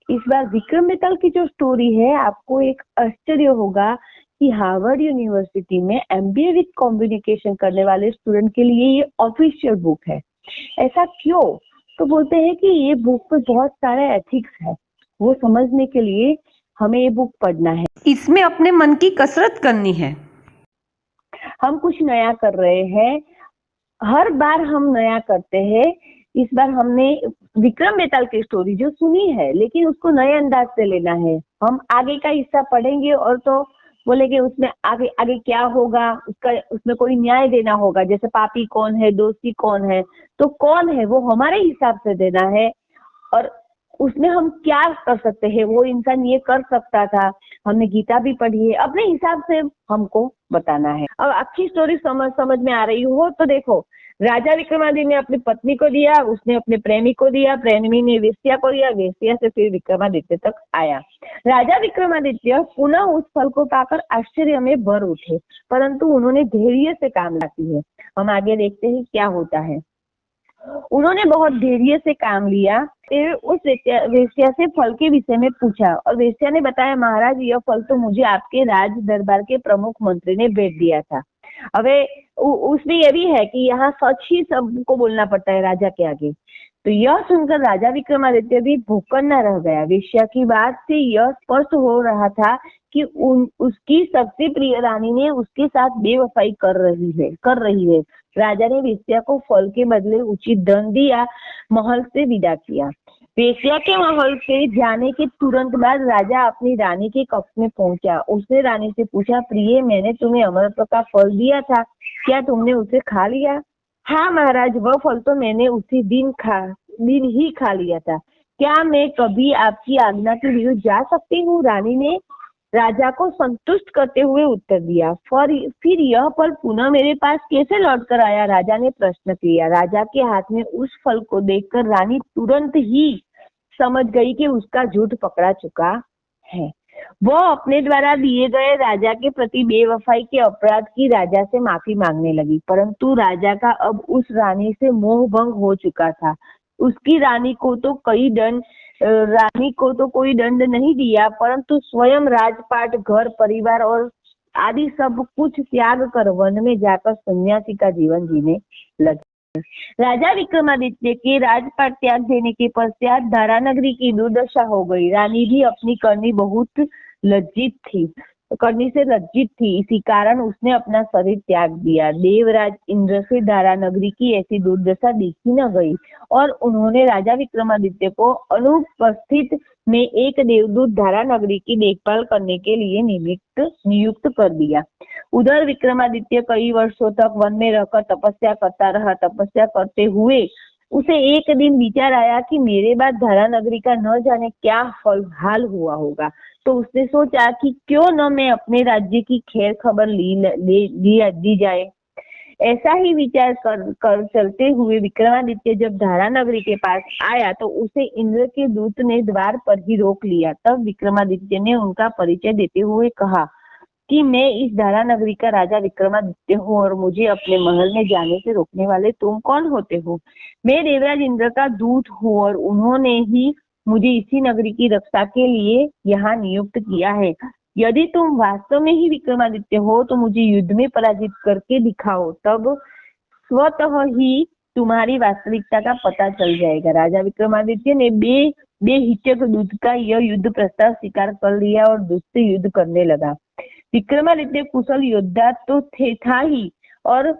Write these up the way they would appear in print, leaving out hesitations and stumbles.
इस बार विक्रम बेताल की जो स्टोरी है, आपको एक आश्चर्य होगा कि हार्वर्ड यूनिवर्सिटी में एमबीए विद कम्युनिकेशन करने वाले स्टूडेंट के लिए ये ऑफिशियल बुक है। ऐसा क्यों? तो बोलते हैं कि ये बुक में बहुत सारे एथिक्स है, वो समझने के लिए हमें ये बुक पढ़ना है। इसमें अपने मन की कसरत करनी है। हम कुछ नया कर रहे हैं, हर बार हम नया करते हैं। इस बार हमने विक्रम बेताल की स्टोरी जो सुनी है, लेकिन उसको नए अंदाज से लेना है। हम आगे का हिस्सा पढ़ेंगे और तो बोलेंगे उसमें आगे आगे क्या होगा, उसमें कोई न्याय देना होगा। जैसे पापी कौन है, दोषी कौन है, तो कौन है वो हमारे हिसाब से देना है। और उसमें हम क्या कर सकते हैं, वो इंसान ये कर सकता था। हमने गीता भी पढ़ी है, अपने हिसाब से हमको बताना है। अब अच्छी स्टोरी समझ में आ रही हो तो देखो, राजा विक्रमादित्य ने अपनी पत्नी को दिया, उसने अपने प्रेमी को दिया, प्रेमी ने वेश्या को दिया, वेश्या से फिर विक्रमादित्य तक आया। राजा विक्रमादित्य पुनः उस फल को पाकर आश्चर्य में भर उठे, परंतु उन्होंने धैर्य से काम रखी है। हम आगे देखते हैं क्या होता है। उन्होंने बहुत धैर्य से काम लिया। फिर उस वेश्या से फल के विषय में पूछा और वेश्या ने बताया, महाराज यह फल तो मुझे आपके राज दरबार के प्रमुख मंत्री ने भेज दिया था। अब उसमें यह भी है कि यहाँ सच ही सबको बोलना पड़ता है राजा के आगे। तो यह सुनकर राजा विक्रमादित्य भी भौंकना रह गया। वेश्या की बात से यह स्पष्ट हो रहा था कि उसकी सबसे प्रिय रानी ने उसके साथ बेवफाई कर रही है। राजा ने वेश्या को फल के बदले उचित दंड दिया, महल से विदा किया। वेश्या के महल से जाने के तुरंत बाद राजा अपनी रानी के कक्ष में पहुंचा। उसने रानी से पूछा, प्रिय, मैंने तुम्हें अमृत का फल दिया था, क्या तुमने उसे खा लिया? हाँ महाराज, वह फल तो मैंने उसी दिन ही खा लिया था। क्या मैं कभी आपकी आज्ञा के विरुद्ध जा सकती हूँ? रानी ने राजा को संतुष्ट करते हुए उत्तर दिया। फिर यह फल पुनः मेरे पास कैसे लौट कर आया? राजा ने प्रश्न किया। राजा के हाथ में उस फल को देखकर रानी तुरंत ही समझ गई कि उसका झूठ पकड़ा चुका है। वह अपने द्वारा दिए गए राजा के प्रति बेवफाई के अपराध की राजा से माफी मांगने लगी, परंतु राजा का अब उस रानी से मोह भंग हो चुका था। उसकी रानी को तो कोई दंड नहीं दिया, परंतु स्वयं राजपाट, घर परिवार और आदि सब कुछ त्याग कर वन में जाकर सन्यासी का जीवन जीने लगे। राजा विक्रमादित्य के राजपाट त्याग देने के पश्चात धारानगरी की दुर्दशा हो गई। रानी भी अपनी करनी से लज्जित थी। इसी कारण उसने अपना शरीर त्याग दिया। देवराज इंद्र से धारानगरी की ऐसी दुर्दशा देखी न गई और उन्होंने राजा विक्रमादित्य को अनुपस्थित में एक देवदूत धारानगरी की देखभाल करने के लिए नियुक्त कर दिया। उधर विक्रमादित्य कई वर्षों तक वन में रहकर तपस्या करता रहा। तपस्या करते हुए उसे एक दिन विचार आया कि मेरे बाद धारानगरी का न जाने क्या हाल हुआ होगा। तो उसने सोचा कि क्यों न मैं अपने राज्य की खैर खबर दी जाए। ऐसा ही विचार कर चलते हुए विक्रमादित्य जब धारानगरी के पास आया तो उसे इंद्र के दूत ने द्वार पर ही रोक लिया। तब विक्रमादित्य ने उनका परिचय देते हुए कहा कि मैं इस धारानगरी का राजा विक्रमादित्य हूँ और मुझे अपने महल में जाने से रोकने वाले तुम कौन होते हो? मैं देवराज इंद्र का दूत हूँ और उन्होंने ही मुझे इसी नगरी की रक्षा के लिए यहाँ नियुक्त किया है। यदि तुम वास्तव में ही विक्रमादित्य हो तो मुझे युद्ध में पराजित करके दिखाओ, तब स्वतः ही तुम्हारी वास्तविकता का पता चल जाएगा। राजा विक्रमादित्य ने बेहिचक दूत का यह युद्ध प्रस्ताव स्वीकार कर लिया और दूत से युद्ध करने लगा। विक्रमादित्य कुशल योद्धा तो था ही और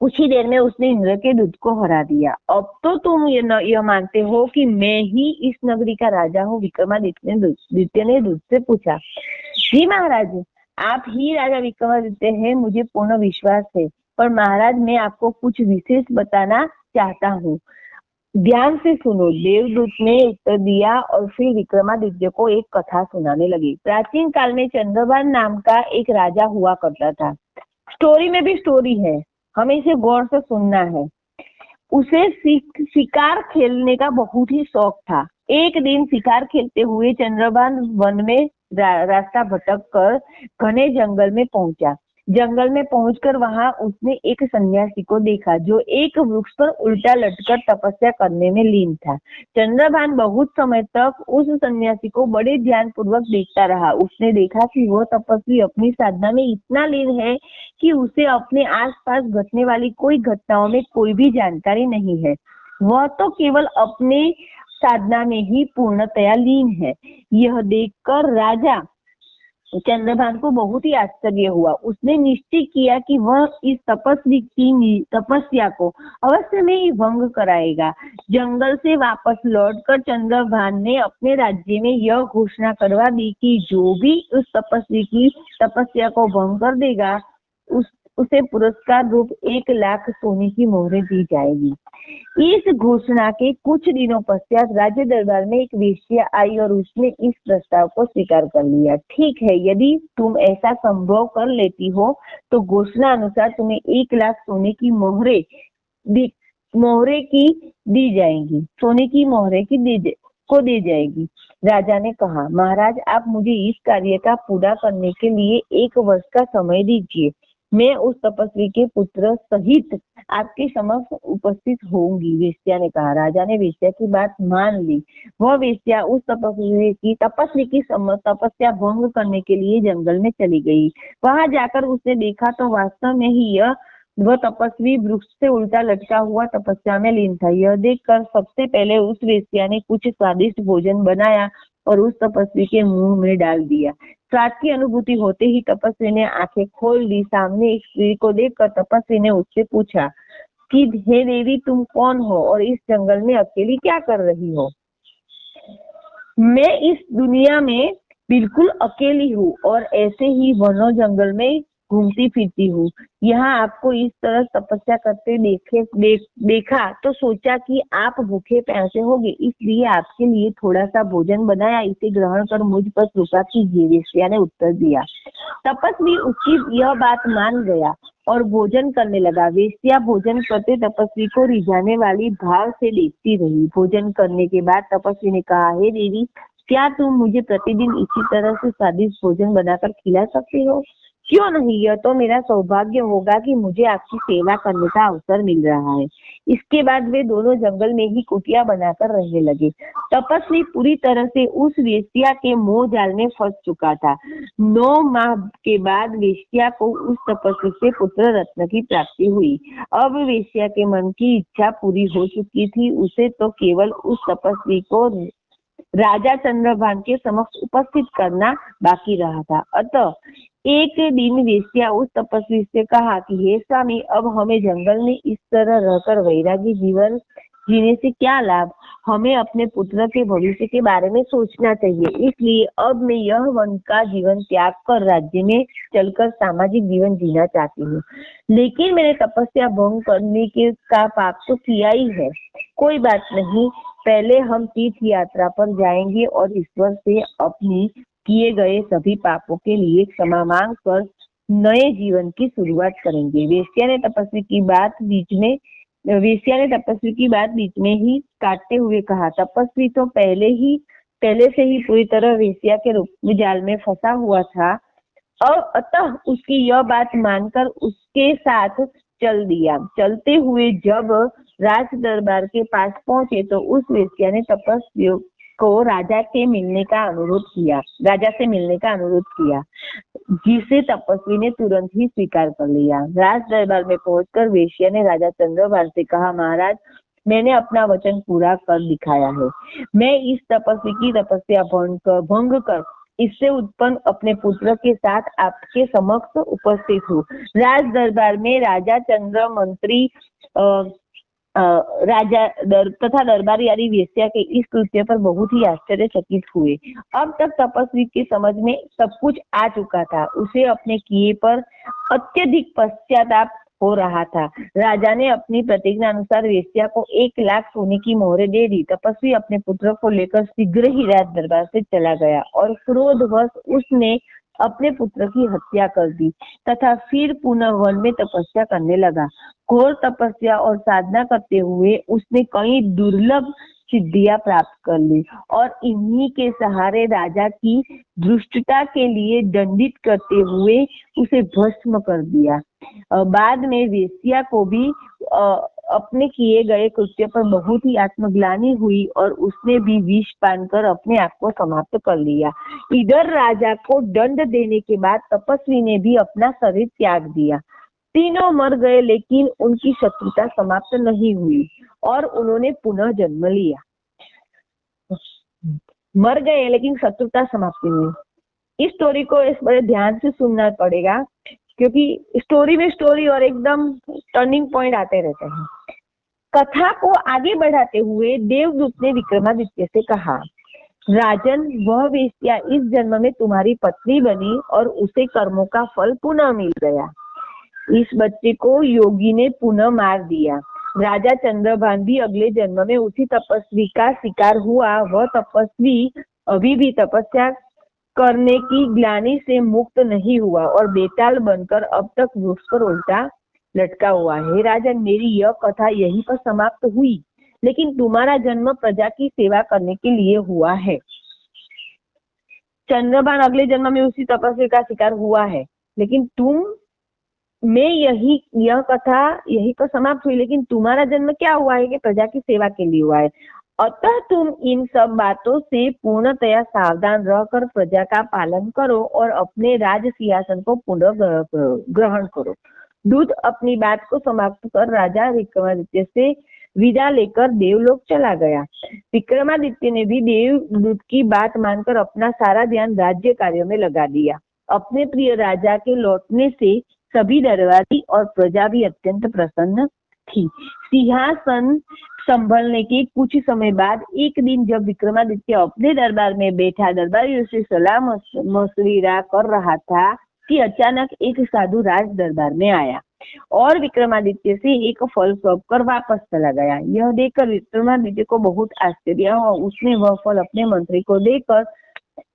कुछ ही देर में उसने इंद्र के दूत को हरा दिया। अब तो तुम यह मानते हो कि मैं ही इस नगरी का राजा हूँ? विक्रमादित्य ने दूत से पूछा। जी महाराज, आप ही राजा विक्रमादित्य हैं, मुझे पूर्ण विश्वास है। पर महाराज, मैं आपको कुछ विशेष बताना चाहता हूँ, ध्यान से सुनो। देवदूत ने उत्तर दिया और फिर विक्रमादित्य को एक कथा सुनाने लगी। प्राचीन काल में चंद्रभान नाम का एक राजा हुआ करता था। स्टोरी में भी स्टोरी है, हमें इसे गौर से सुनना है। उसे शिकार खेलने का बहुत ही शौक था। एक दिन शिकार खेलते हुए चंद्रभान वन में रास्ता भटक कर घने जंगल में पहुंचा। जंगल में पहुंचकर वहां उसने एक सन्यासी को देखा जो एक वृक्ष पर उल्टा लटकर तपस्या करने में लीन था। चंद्रभान बहुत समय तक उस सन्यासी को बड़े ध्यान पूर्वक देखता रहा। उसने देखा कि वह तपस्वी अपनी साधना में इतना लीन है कि उसे अपने आसपास घटने वाली कोई घटनाओं में कोई भी जानकारी नहीं है। वह तो केवल अपने साधना में ही पूर्णतया लीन है। यह देखकर राजा चंद्रभान को बहुत ही आश्चर्य हुआ। उसने निश्चय किया कि वह इस तपस्वी की तपस्या को अवश्य में ही भंग कराएगा। जंगल से वापस लौटकर चंद्रभान ने अपने राज्य में यह घोषणा करवा दी कि जो भी उस तपस्वी की तपस्या को भंग कर देगा उसे पुरस्कार रूप 1 लाख सोने की मोहरें दी जाएगी। इस घोषणा के कुछ दिनों पश्चात राज्य दरबार में एक वेश्या आई और उसने इस प्रस्ताव को स्वीकार कर लिया। ठीक है, यदि तुम ऐसा संभव कर लेती हो तो घोषणा अनुसार तुम्हें 1 लाख सोने की मोहरें की दी जाएंगी। सोने की मोहरें की दी जाएगी। राजा ने कहा, महाराज, आप मुझे इस कार्य का पूरा करने के लिए 1 वर्ष का समय दीजिए। मैं उस तपस्वी के पुत्र सहित आपके समक्ष उपस्थित होंगी। वेश्या ने कहा। राजा ने वेश्या की बात मान ली। वह वेश्या उस तपस्वी की तपस्या भंग करने के लिए जंगल में चली गई। वहां जाकर उसने देखा तो वास्तव में ही वह तपस्वी वृक्ष से उल्टा लटका हुआ तपस्या में लीन था। यह देखकर सबसे पहले उस वेश्या ने कुछ स्वादिष्ट भोजन बनाया और उस तपस्वी के मुंह में डाल दिया। स्वाद की अनुभूति होते ही तपस्वी ने आंखें खोल दी। सामने एक स्त्री को देखकर तपस्वी ने उससे पूछा कि हे देवी, तुम कौन हो और इस जंगल में अकेली क्या कर रही हो? मैं इस दुनिया में बिल्कुल अकेली हूँ और ऐसे ही वनों जंगल में घूमती फिरती हूँ। यहाँ आपको इस तरह तपस्या करते देखा तो सोचा कि आप भूखे प्यासे होंगे, इसलिए आपके लिए थोड़ा सा भोजन बनाया, इसे ग्रहण कर मुझ पर कृपा कीजिए। वेश्या ने उत्तर दिया। तपस्वी उसकी यह बात मान गया और भोजन करने लगा। वेश्या भोजन करते तपस्वी को रिझाने वाली भाव से देखती रही। भोजन करने के बाद तपस्वी ने कहा, हे देवी, क्या तुम मुझे प्रतिदिन इसी तरह से स्वादिष्ट भोजन बनाकर खिला सकती हो? क्यों नहीं, यह तो मेरा सौभाग्य होगा कि मुझे आपकी सेवा करने का अवसर मिल रहा है। इसके बाद वे दोनों जंगल में ही कुटिया बनाकर रहने लगे। तपस्वी पूरी तरह से उस वेश्या के मोह जाल में फंस चुका था। 9 माह के बाद वेश्या को उस तपस्वी से पुत्र रत्न की प्राप्ति हुई। अब वेश्या के मन की इच्छा पूरी हो चुकी थी। उसे तो केवल उस तपस्वी को राजा चंद्रभान के समक्ष उपस्थित करना बाकी रहा था। अतः एक दिन वेश्या उस तपस्वी से कहा कि हे स्वामी, अब हमें जंगल में इस तरह रहकर वैरागी जीवन जीने से क्या लाभ? हमें अपने पुत्र के भविष्य के बारे में सोचना चाहिए। इसलिए अब मैं यह वन का जीवन त्याग कर राज्य में चलकर सामाजिक जीवन जीना चाहती हूँ। लेकिन मैंने तपस्या भंग करने का पाप तो किया ही है। कोई बात नहीं, पहले हम तीर्थ यात्रा पर जाएंगे और ईश्वर से अपनी किए गए सभी पापों के लिए क्षमा मांग कर नए जीवन की शुरुआत करेंगे। वेश्या ने तपस्वी की बात बीच में ही काटते हुए कहा। तपस्वी तो पहले से ही पूरी तरह वेश्या के रूप में जाल में फंसा हुआ था और अतः उसकी यह बात मानकर उसके साथ चल दिया। चलते हुए जब राज दरबार के पास पहुंचे तो उस वेश्या ने तपस्वी को राजा से मिलने का अनुरोध किया, जिसे तपस्वी ने तुरंत ही स्वीकार कर लिया। राज दरबार में पहुंचकर वेश्या ने राजा चंद्रभान से कहा, महाराज, मैंने अपना वचन पूरा कर दिखाया है। मैं इस तपस्वी की तपस्या भंग कर इससे उत्पन्न अपने पुत्र के साथ आपके समक्ष उपस्थित हूँ। राज दरबार में राजा चंद्र, मंत्री तथा दरबारी आदि वेश्या के इस कृत्य पर बहुत ही आश्चर्यचकित हुए। अब तक तपस्वी के समझ में सब कुछ आ चुका था। उसे अपने किए पर अत्यधिक पश्चाताप हो रहा था। राजा ने अपनी प्रतिज्ञा अनुसार वेश्या को 1 लाख सोने की मोहरें दे दी। तपस्वी अपने पुत्र को लेकर शीघ्र ही राज दरबार से चला गया और क्रोधवश उसने अपने पुत्र की हत्या कर दी तथा फिर पुनः वन में तपस्या करने लगा। घोर तपस्या और साधना करते हुए उसने कई दुर्लभ सिद्धियां प्राप्त कर ली और इन्हीं के सहारे राजा की दुष्टता के लिए दंडित करते हुए उसे भस्म कर दिया। बाद में वेश्या को भी अपने किए गए कृत्य पर बहुत ही आत्मग्लानि हुई और उसने भी विष पान कर अपने आप को समाप्त कर लिया। इधर राजा को दंड देने के बाद तपस्वी ने भी अपना शरीर त्याग दिया। तीनों मर गए, लेकिन उनकी शत्रुता समाप्त नहीं हुई और उन्होंने पुनः जन्म लिया। मर गए लेकिन शत्रुता समाप्त नहीं हुई। इस स्टोरी को इस बड़े ध्यान से सुनना पड़ेगा, क्योंकि स्टोरी में स्टोरी और एकदम टर्निंग पॉइंट आते रहते हैं। कथा को आगे बढ़ाते हुए देवदूत ने विक्रमादित्य से कहा, राजन, वह वेश्या इस जन्म में तुम्हारी पत्नी बनी और उसे कर्मों का फल पुनः मिल गया। इस बच्चे को योगी ने पुनः मार दिया। राजा चंद्रभान भी अगले जन्म में उसी तपस्वी का शिकार हुआ। वह तपस्वी अभी भी तपस्या करने की ग्लानि से मुक्त नहीं हुआ और बेताल बनकर अब तक वृक्ष पर उल्टा लटका हुआ है। राजन, मेरी यह कथा यहीं पर समाप्त हुई, लेकिन तुम्हारा जन्म प्रजा की सेवा करने के लिए हुआ है। चंद्रभान अगले जन्म में उसी तपस्वी का शिकार हुआ है, लेकिन यह कथा यहीं पर समाप्त हुई, लेकिन तुम्हारा जन्म क्या हुआ है कि प्रजा की सेवा के लिए हुआ है। अतः तुम इन सब बातों से पूर्णतया सावधान रहकर प्रजा का पालन करो और अपने राज सिंहासन को पुनः ग्रहण करो। दूत अपनी बात को समाप्त कर राजा विक्रमादित्य से विदा लेकर देवलोक चला गया। विक्रमादित्य ने भी देवदूत की बात मानकर अपना सारा ध्यान राज्य कार्यों में लगा दिया। अपने प्रिय राजा के लौटने से सभी दरबारी और प्रजा भी अत्यंत प्रसन्न थी। सिंहासन संभलने के कुछ समय बाद एक दिन जब विक्रमादित्य अपने दरबार में बैठा दरबारियों से सलाह मशविरा कर रहा था कि अचानक एक साधु राज दरबार में आया और विक्रमादित्य से एक फल सौंप कर वापस चला गया। यह देखकर विक्रमादित्य को बहुत आश्चर्य हुआ। उसने वह फल अपने मंत्री को देकर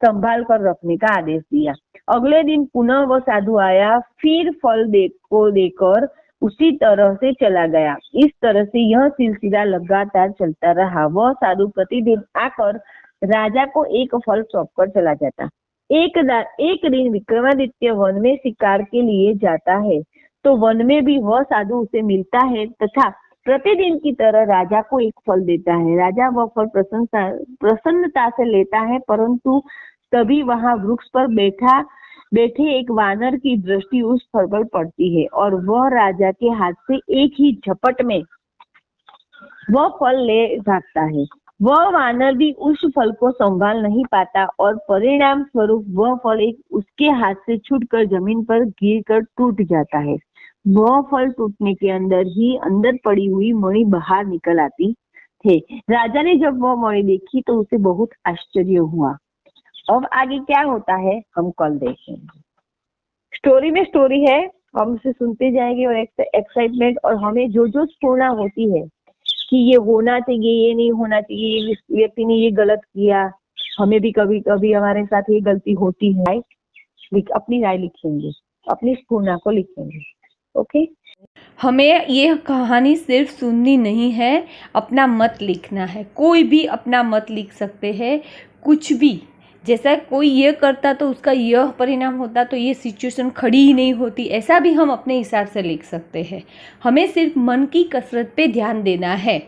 संभाल कर रखने का आदेश दिया। अगले दिन पुनः वह साधु आया, फिर फल को देकर उसी तरह से चला गया। इस तरह से यह सिलसिला लगातार चलता रहा। वह साधु प्रतिदिन आकर राजा को एक फल सौंप कर चला जाता। एक दिन विक्रमादित्य वन में शिकार के लिए जाता है, तो वन में भी वह साधु उसे मिलता है तथा प्रतिदिन की तरह राजा को एक फल देता है। राजा वह फल प्रसन्नता से लेता है, परंतु तभी वहां वृक्ष पर बैठे एक वानर की दृष्टि उस फल पर पड़ती है और वह राजा के हाथ से एक ही झपट में वह फल ले भागता है। वह वानर भी उस फल को संभाल नहीं पाता और परिणाम स्वरूप वह फल उसके हाथ से छूटकर जमीन पर गिरकर टूट जाता है। वह फल टूटने के अंदर पड़ी हुई मणि बाहर निकल आती थे। राजा ने जब वह मणि देखी तो उसे बहुत आश्चर्य हुआ। अब आगे क्या होता है हम कल देखेंगे। स्टोरी में स्टोरी है, हम उसे सुनते जाएंगे और एक्साइटमेंट और हमें जो स्फूर्णा होती है कि ये होना चाहिए, ये नहीं होना चाहिए, इस व्यक्ति ने ये गलत किया, हमें भी कभी कभी हमारे साथ ये गलती होती है। अपनी राय लिखेंगे, अपनी स्फूर्णा को लिखेंगे। ओके, हमें ये कहानी सिर्फ सुननी नहीं है, अपना मत लिखना है। कोई भी अपना मत लिख सकते हैं, कुछ भी। जैसा कोई ये करता तो उसका यह परिणाम होता, तो ये सिचुएशन खड़ी ही नहीं होती, ऐसा भी हम अपने हिसाब से लिख सकते हैं। हमें सिर्फ मन की कसरत पे ध्यान देना है।